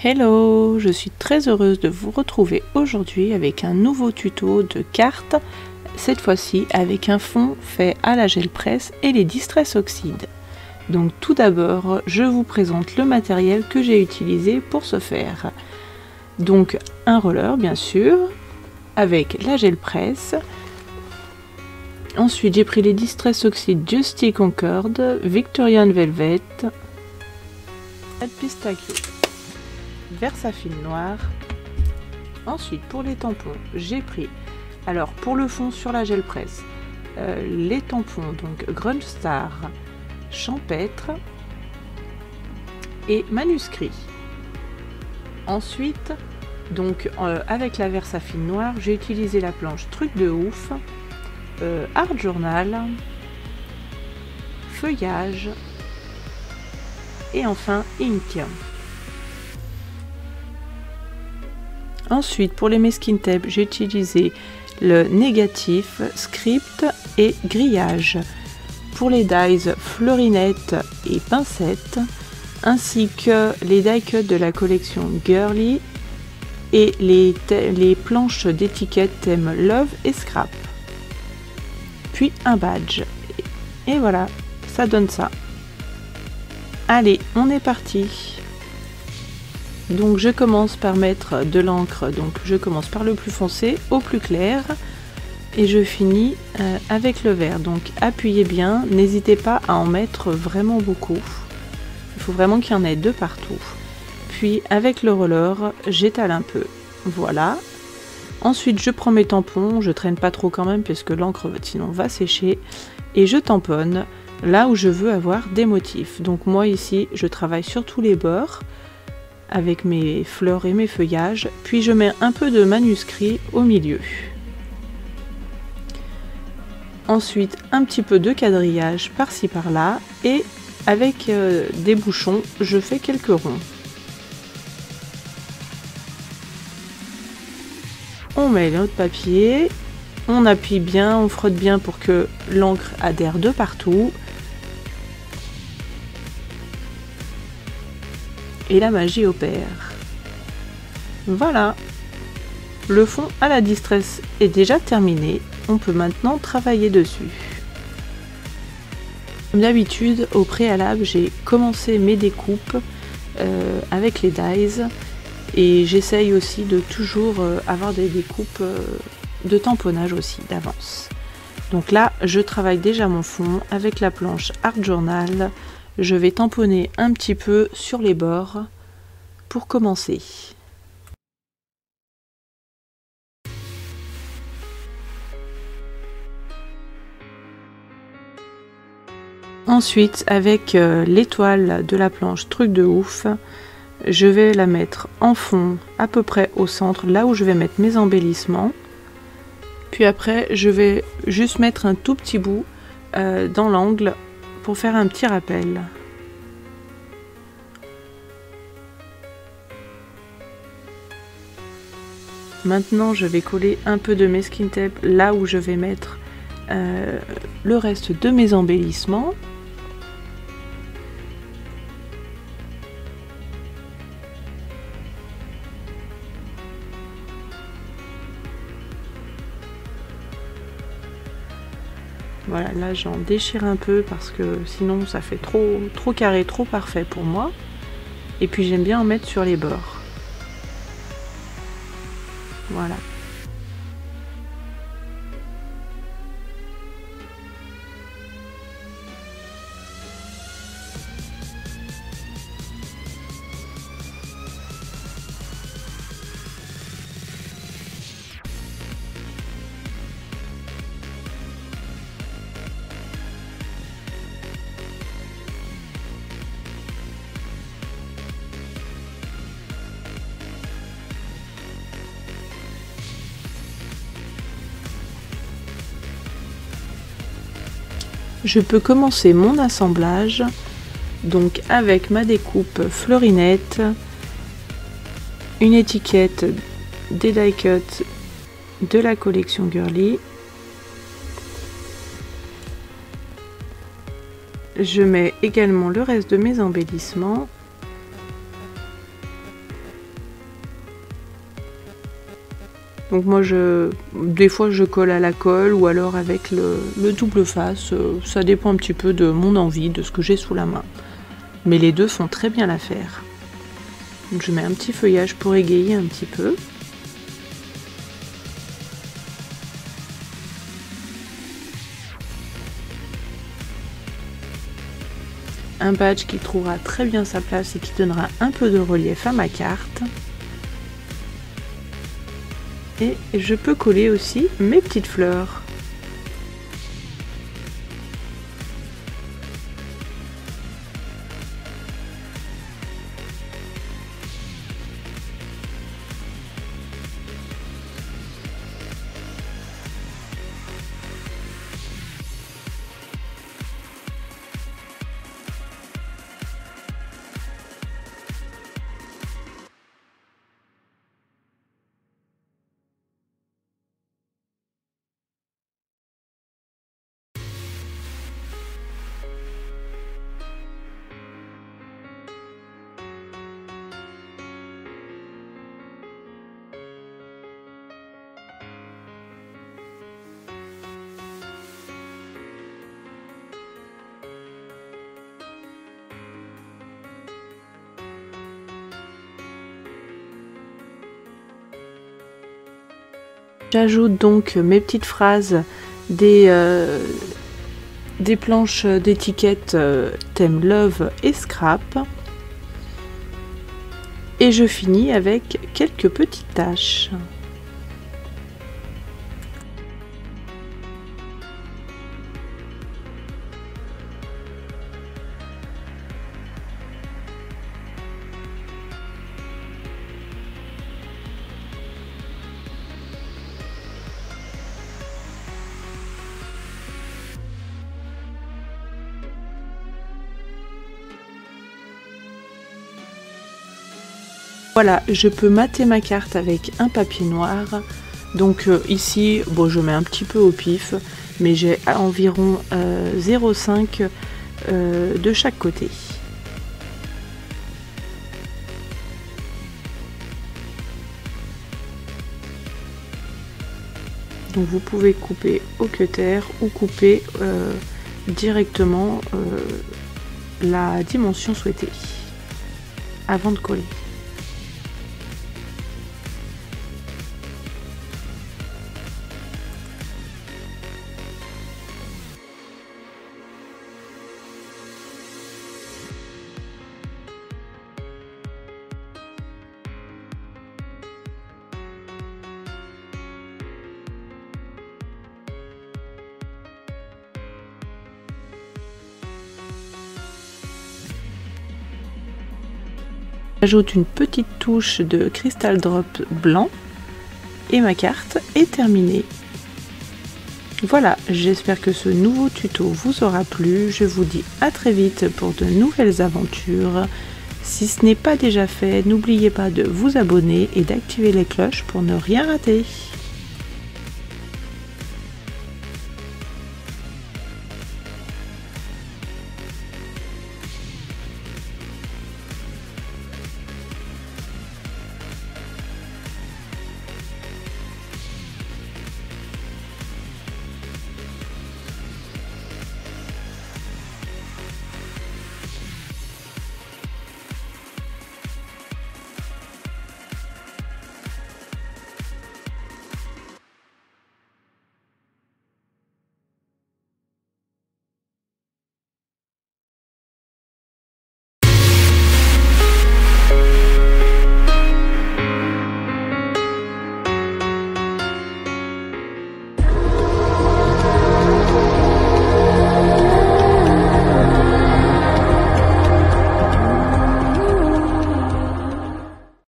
Hello, je suis très heureuse de vous retrouver aujourd'hui avec un nouveau tuto de cartes, cette fois-ci avec un fond fait à la gel presse et les Distress Oxide. Donc tout d'abord, je vous présente le matériel que j'ai utilisé pour ce faire. Donc un roller bien sûr, avec la gel presse. Ensuite j'ai pris les Distress Oxide Justy Concord, Victorian Velvet, Pistachio, Versafine noir. Ensuite pour les tampons j'ai pris, alors pour le fond sur la gel presse, les tampons donc Grunge Star, Champêtre et Manuscrit. Ensuite donc avec la Versafine noire j'ai utilisé la planche Truc de ouf, Art Journal, Feuillage et enfin Ink. Ensuite, pour les masking tape, j'ai utilisé le négatif, script et grillage. Pour les dies, fleurinette et pincette, ainsi que les die cuts de la collection Girly et les planches d'étiquette thème Love et Scrap. Puis un badge. Et voilà, ça donne ça. Allez, on est parti. Donc je commence par mettre de l'encre, donc je commence par le plus foncé au plus clair et je finis avec le vert. Donc appuyez bien, n'hésitez pas à en mettre vraiment beaucoup, il faut vraiment qu'il y en ait de partout. Puis avec le roller, j'étale un peu, voilà. Ensuite je prends mes tampons, je traîne pas trop quand même puisque l'encre sinon va sécher, et je tamponne là où je veux avoir des motifs. Donc moi ici je travaille sur tous les bords avec mes fleurs et mes feuillages, puis je mets un peu de manuscrit au milieu. Ensuite un petit peu de quadrillage par-ci par-là, et avec des bouchons je fais quelques ronds. On met notre papier, on appuie bien, on frotte bien pour que l'encre adhère de partout. Et la magie opère. Voilà, le fond à la Distress est déjà terminé, on peut maintenant travailler dessus. Comme d'habitude, au préalable, j'ai commencé mes découpes avec les dies, et j'essaye aussi de toujours avoir des découpes de tamponnage aussi d'avance. Donc là, je travaille déjà mon fond avec la planche Art Journal. Je vais tamponner un petit peu sur les bords pour commencer. Ensuite, avec l'étoile de la planche Truc de ouf, je vais la mettre en fond à peu près au centre, là où je vais mettre mes embellissements. Puis après, je vais juste mettre un tout petit bout dans l'angle pour faire un petit rappel. Maintenant, je vais coller un peu de masking tape là où je vais mettre le reste de mes embellissements. Voilà, là j'en déchire un peu parce que sinon ça fait trop carré, trop parfait pour moi. Et puis j'aime bien en mettre sur les bords. Voilà. Je peux commencer mon assemblage donc avec ma découpe fleurinette, une étiquette des die cuts de la collection Girly. Je mets également le reste de mes embellissements Donc moi des fois je colle à la colle ou alors avec le double face, ça dépend un petit peu de mon envie, de ce que j'ai sous la main. Mais les deux font très bien l'affaire. Donc je mets un petit feuillage pour égayer un petit peu. Un badge qui trouvera très bien sa place et qui donnera un peu de relief à ma carte. Et je peux coller aussi mes petites fleurs. J'ajoute donc mes petites phrases des planches d'étiquettes thème Love et Scrap. Et je finis avec quelques petites taches. Voilà, je peux mater ma carte avec un papier noir. Donc ici, bon, je mets un petit peu au pif, mais j'ai environ 0,5 de chaque côté. Donc vous pouvez couper au cutter ou couper directement la dimension souhaitée avant de coller. J'ajoute une petite touche de Crystal Drop blanc et ma carte est terminée. Voilà, j'espère que ce nouveau tuto vous aura plu. Je vous dis à très vite pour de nouvelles aventures. Si ce n'est pas déjà fait, n'oubliez pas de vous abonner et d'activer les cloches pour ne rien rater.